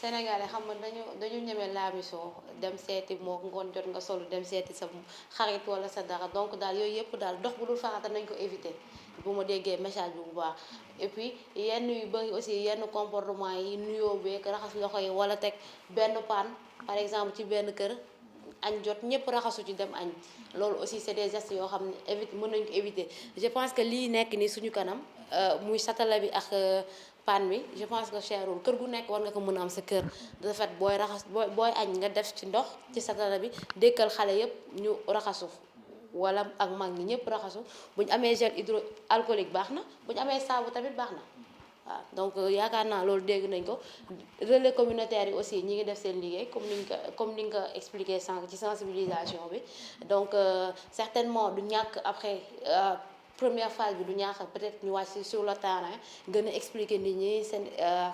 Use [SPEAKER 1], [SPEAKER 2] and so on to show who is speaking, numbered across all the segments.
[SPEAKER 1] Sénégalais xam nga dañu ñeme laamisoo dem seeti moo ngoon jot nga solu dem seeti sa xarit wala sa dara donc daal yooyu yëpp daal dox bu dul farata nañ ko éviter bu ma déggee message bi bu baax et puis yenn yu bëri aussi yenn comportement yi nuyoo beeg raxas loxo yi wala teg benn paan par exemple ci benn kër añ jot ñëpp raxasu ci dem añ loolu aussi c'est des gestes yoo xam ne mën nañ ko éviter je pense que lii nekk ni suñu kanam muy satala bi ak pan bi je pense que cherul kër gu nekk war nga ko mën a am sa kër de fait booy raxas booy añ nga def ci ndox ci satala bi dékkal xale yëpp ñu raxasu wala ak mag ñi ñëpp raxasu bu ñu amee gel hydroalcoolique baax na bu ñu amee saabu tamit baax na waaw donc yaakaar naa loolu dégg nañ ko relais communautaire yi aussi ñi ngi def seen liggéey comme ni nga ko expliqué sànq ci sensibilisation bi donc certainement du ñàkk après première phase bi du ñàkk peut-être ñu wàcc sur le terrain gën a expliquer nit ñi seen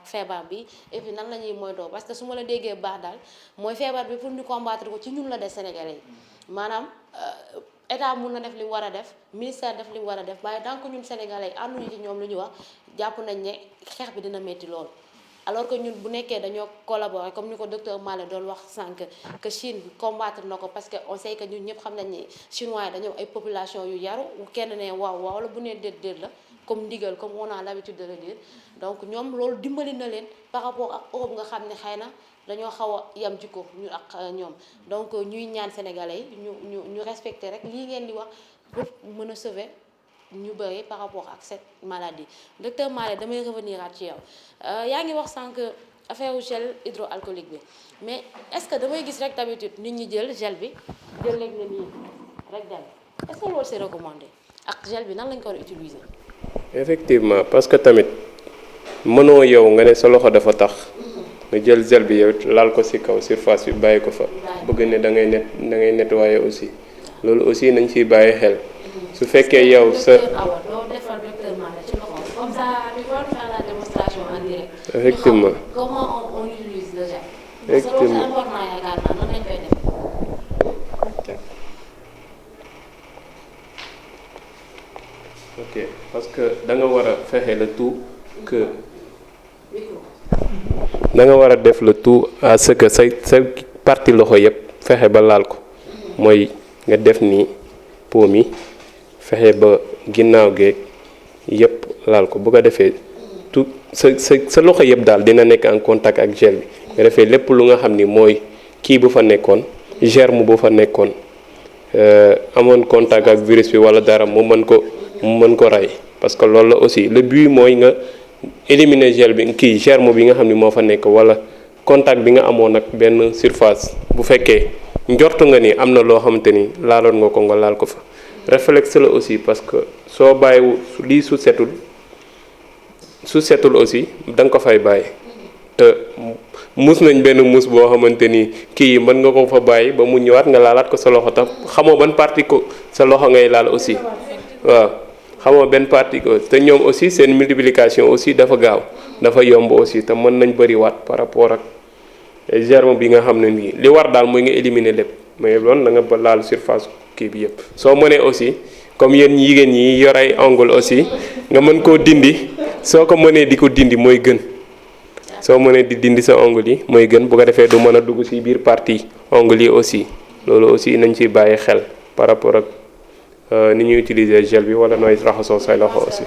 [SPEAKER 1] feebar bi et puis nan la ñuy moytoo parce que su ma la déggee baax daal mooy feebar bi pour ñu combattre ko ci ñun la des Sénégalais yi maanaam état mun na def li mu war a def ministère def li mu war a def waaye tant que ñun sénégalais yi ànduñu ci ñoom lu ñu wax jàpp nañ ne xeex bi dina metti lool. alors que ñun bu nekkee dañoo collaborer comme ni ko docteur Malé doon wax sànq que Chine combattre na ko parce que on sait que ñun ñëpp xam nañ ni chinois yi dañoo ay population yu yaru kenn ne waaw waaw la bu nee déet déet la comme ndigal comme on a l'habitude de le dire donc ñoom loolu dimbali na leen par rapport ak Europe nga xam ne xëy na dañoo xaw a yam jikko ñu ak ñoom donc ñuy ñaan sénégalais yi ñu respecter rek lii ngeen di wax pour mën a sauver ñu bëri par rapport ak cette maladie docteur Malé damay revenir at ci yow yaa ngi wax sànq affaire gel hydroalcoolique bi mais est-ce que damay gis rek d'habitude nit ñi jël gel bi jël léegi na nii rek dem est-ce que loolu c'est recommandé ak gel bi nan lañ ko war a utiliser.
[SPEAKER 2] effectivement parce que tamit mënoo yow nga ne sa loxo dafa tax nga jël gel bi yow laal ko ci kaw surface bi bàyyi ko fa bëgg ne da ngay nettoyer aussi loolu aussi nañ ciy bàyyi xel su fekkee yow sa effectivement
[SPEAKER 1] comment on utilise le gel.
[SPEAKER 2] effectivement
[SPEAKER 1] c'est important yaakaar naa nan lañ koy def.
[SPEAKER 2] ok parce que da nga war a fexe le tout que da nga war a def le tout à ce que sa partie loxo yëpp fexe ba laal ko mooy nga def nii po mi fexe ba ginnaaw geeg yëpp laal ko bu ko defee tout sa loxo yëpp daal dina nekk en contact ak gel bi nga defee lépp lu nga xam ni mooy kii bu fa nekkoon germe bu fa nekkoon amoon contact ak virus bi wala dara mu mën ko rey parce que loolu la aussi le but mooy nga éliminer gel bi kii germe bi nga xam ni moo fa nekk wala contact bi nga amoon ak benn surface bu fekkee njortu nga ni am na loo xamante ni laaloon nga ko nga laal ko fa réflexe la aussi parce que soo bàyyiwu lii su setul aussi da nga ko fay bàyyi te mus nañ benn mus boo xamante ni kii mën nga ko fa bàyyi ba mu ñëwaat nga laalaat ko sa loxo tam xamoo ban partie ko sa loxo ngay laal aussi waaw xamoo benn partie ko te ñoom aussi seen multiplication aussi dafa gaaw dafa yomb aussi te mën nañ bëriwaat par rapport ak germe bi nga xam ne nii li war daal mooy nga éliminer lépp mais loolu da nga ba laal surface kii bi yëpp soo mënee aussi comme yéen jigéen ñi yor ay ongle aussi nga mën koo dindi soo ko mënee di ko dindi mooy gën soo mënee di dindi sa ongle yi mooy gën bu ko defee du mën a dugg ci biir partie ongle yi aussi loolu aussi nañ ciy bàyyi xel par rapport ak ni ñuy utiliser gel bi wala nooy raxasoo say loxo aussi.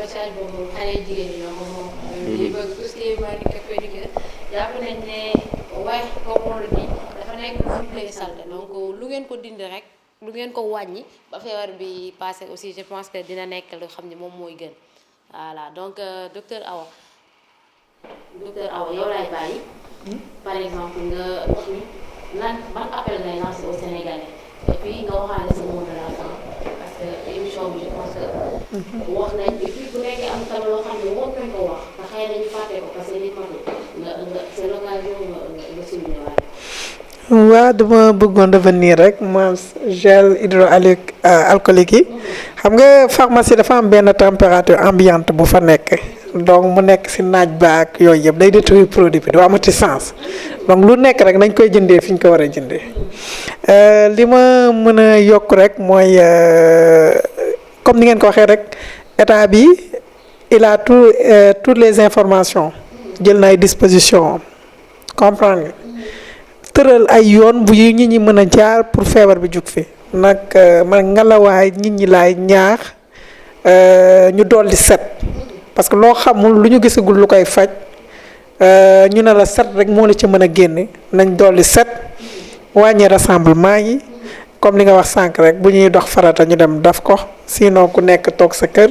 [SPEAKER 1] donc lu ngeen ko dindi rek lu ngeen ko wàññi ba feebar bi passé aussi je pense que dina nekk lu xam ne moom mooy gën voilà donc docteur Awa yow laay bàyyi par exemple nga wax ni lan ban appel ngay lancer au Sénégalais et puis nga waxaale sa mot de la fin parce que émission bi je pense que wax nañ et puis bu nekkee am tam loo xam ne war nañ ko wax te xëy na ñu fàtte ko parce que nit matu nga c'est l'occasion nga souligner waale.
[SPEAKER 3] waaw dama bëggoon revenir rek ma gel hydroalcoolique yi xam nga pharmacie dafa am benn température ambiante bu fa nekk donc mu nekk ci naaj ba ak yooyu yëpp day détruire produit bi du amati sens donc lu nekk rek nañ koy jëndee fi ñu ko war a jëndee li ma mën a yokk rek mooy comme ni ngeen ko waxee rek état bi il a toutes les informations jël na ay dispositions comprendre nga tëral ay yoon bu yu nit ñi mën a jaar pour feebar bi jug fi nag man ngelawaay nit ñi laay ñaax ñu dolli set parce que loo xamul lu ñu gisagul lu koy faj ñu ne la set rek moo la ci mën a génne nañ dolli set wàññi rassemblement yi comme li nga wax sànq rek bu ñuy dox farata ñu dem daf ko sinon ku nekk toog sa kër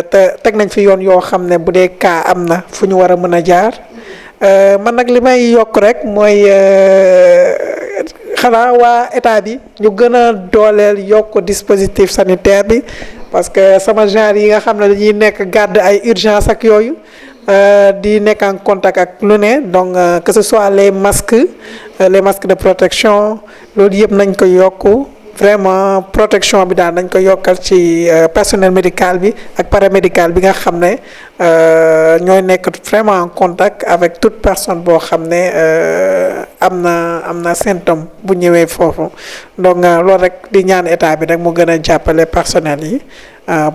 [SPEAKER 3] te teg nañ fi yoon yoo xam ne bu dee cas am na fu ñu war a mën a jaar man nag li may yokk rek mooy xanaa waa état bi ñu gën a dooleel yokk dispositif sanitaire bi parce que sama genre yi nga xam ne dañuy nekk garde ay urgence ak yooyu di nekk en contact ak lu ne donc que ce soit les masques de protection loolu yëpp nañ ko yokk vraiment protection bi daal nañ ko yokkal ci personnel médical bi ak paramédical bi nga xam ne ñooy nekk vraiment en contact avec toute personne boo xam ne am na symptôme bu ñëwee foofu donc loolu rek di ñaan état bi rek mu gën a jàppale personnel yi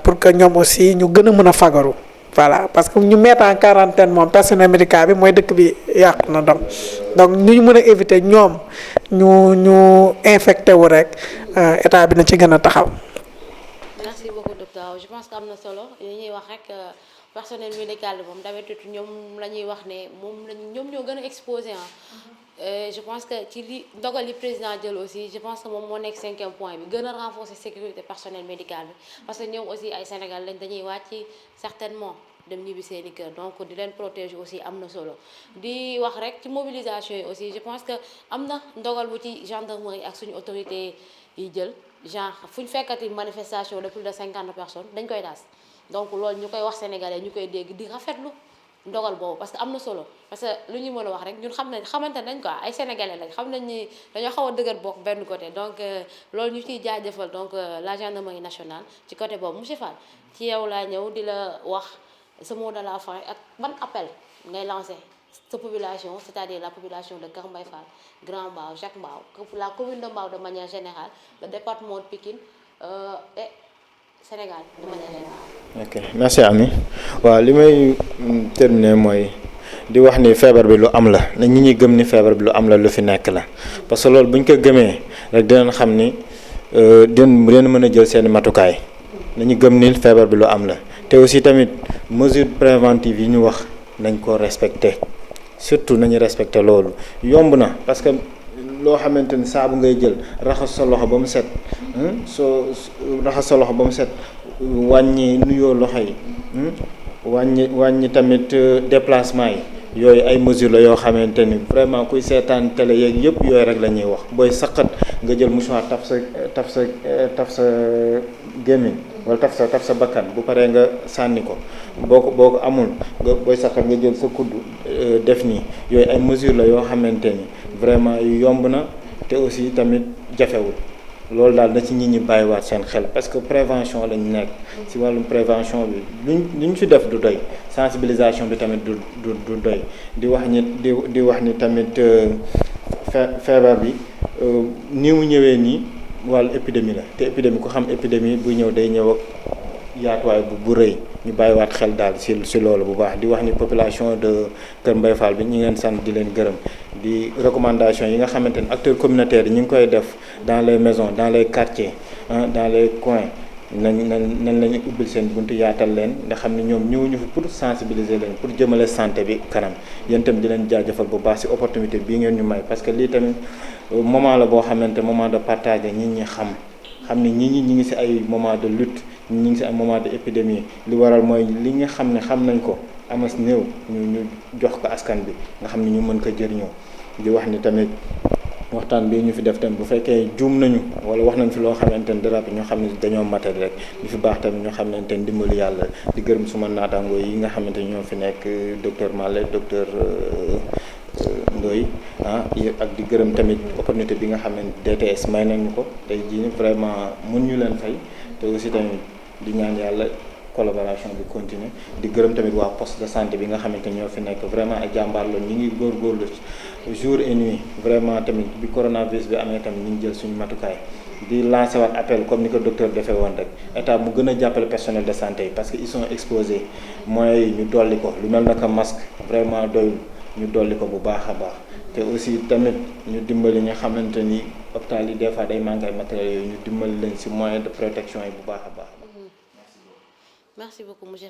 [SPEAKER 3] pour que ñoom aussi ñu gën a mën a fagaru voilà parce que ñu mettre en quarantaine moom personnel médical bi mooy dëkk bi yàqu na donc ñu mën a éviter ñoom ñu infecté wu rek état bi na ci gën a taxaw.
[SPEAKER 1] merci beaucoup docteur je pense que am na solo li ñuy wax rek personnel médical bi moom d'habitude ñoom la ñuy wax ne ñoom ñoo gën a exposé je pense que ci li ndogal li président jël aussi je pense que moom moo nekk 5e point bi gën a renforcer sécurité personnel médical bi parce que ñoom aussi ay Sénégal lañ dañuy wàcc certainement dem ñibbi seeni kër donc di leen protéger aussi am na solo di wax rek ci mobilisation yi aussi je pense que am na ndogal bu ci gendarmerie ak suñu autorité yi jël genre fu ñu fekkati manifestation de plus de 50 personnes dañ koy daas donc loolu ñu koy wax sénégalais ñu koy dégg di rafetlu ndogal boobu parce que am na solo parce que lu ñu mën a wax rek ñun xamante nañ quoi ay sénégalais lañ xam nañ ni dañoo xaw a dëgër bokk benn côté donc loolu ñu ciy jaajëfal donc la gendarmerie nationale ci côté boobu monsieur Fall ci yow laa ñëw di la wax ce mot de la fin ak ban appel ngay lancé sa population c'est-à-dire la population de Kër Mbaye Fall Grand Mbao Jacques Mbao la commune de Mbao de manière générale le département de Pikine et Sénégal de manière générale.
[SPEAKER 4] ok merci Ami waaw li may terminer mooy di wax ni feebar bi lu am la na ñi ñuy gëm ni feebar bi lu am la lu fi nekk la parce que loolu bu ñu ko gëmee rek dinañ xam ni dinañ mën a jël seen matukaay nañu gëm ni feebar bi lu am la te aussi tamit mesure préventive yi ñu wax nañ ko respecter surtout nañu respecter loolu yomb na parce que loo xamante ni saabu ngay jël raxas sa loxo ba mu set soo raxas sa loxo ba mu set wàññi nuyoo loxo yi wàññi tamit déplacement yi yooyu ay mesures la yoo xamante ni vraiment kuy seetaan télé yeeg yëpp yooyu rek la ñuy wax booy saqat nga jël mouchoir taf sa gémmiñ wala taf sa bakkan bu paree nga sànni ko boo ko amul nga booy saqat nga jël sa kudd def nii yooyu ay mesures la yoo xamante ni vraiment yomb na te aussi tamit jafewul loolu daal na ci nit ñi bàyyiwaat seen xel parce que prévention lañ nekk ci wàllum prévention bi lu ñu ci def du doy sensibilisation bi tamit du doy di wax ni tamit feebar bi ni mu ñëwee nii wàllu épidémie la te épidémie ku xam épidémie bu ñëw day ñëw ak yaatuwaay bu rëy ñu bàyyiwaat xel daal ci loolu bu baax di wax ni population de Kër Mbaye Fall bi ñu ngeen sant di leen gërëm di recommandation yi nga xamante ni acteurs communautaires yi ñu ngi koy def dans les maisons dans les quartiers dans les coins nañ lañu ubbil seen buntu yaatal leen nga xam ne ñoom ñëwuñu fi pour sensibiliser leen pour jëmale santé bi kanam yéen tamit di leen jaajëfal bu baax ci opportunité bii ngeen ñu may parce que lii tamit moment la boo xamante moment de partager nit ñi xam ni ñi ngi ci ay moment de lutte ñi ngi ci ay moment de épidémie li waral mooy li nga xam ne xam nañ ko amas néew ñu jox ko askan bi nga xam ne ñu mën ko jëriñoo di wax ni tamit waxtaan bi ñu fi def tamit bu fekkee juum nañu wala wax nañ fi loo xamante ni dara ñoo xam ne dañoo matali rek li fi baax tamit ñoo xamante ni dimbali yàlla di gërëm suma naataangoo yi nga xamante ni ñoo fi nekk docteur Malle docteur Ndoye ak di gërëm tamit opportunité bi nga xam ne DTS may nañu ko tey jii vraiment mën ñu leen fay te aussi tamit di ñaan yàlla collaboration bi continuer di gërëm tamit waa poste de santé bi nga xamante ñoo fi nekk vraiment ay jàmbaar la ñu ngi góorgóorlu jour et nuit vraiment tamit bi coronavirus bi amee tamit ñu ngi jël suñu matukaay di lancer waat appel comme ni ko docteur defee woon rek état mu gën a jàppale personnel de santé yi parce que ils sont exposés moyens yi ñu dolli ko lu mel naka masque vraiment doyul ñu dolli ko bu baax a baax te aussi tamit ñu dimbali ñi xamante ni hôpital yi des fois day manqué ay matériels yooyu ñu dimbali leen ci moyen de protection yi bu baax a baax.
[SPEAKER 1] Merci beaucoup monsieur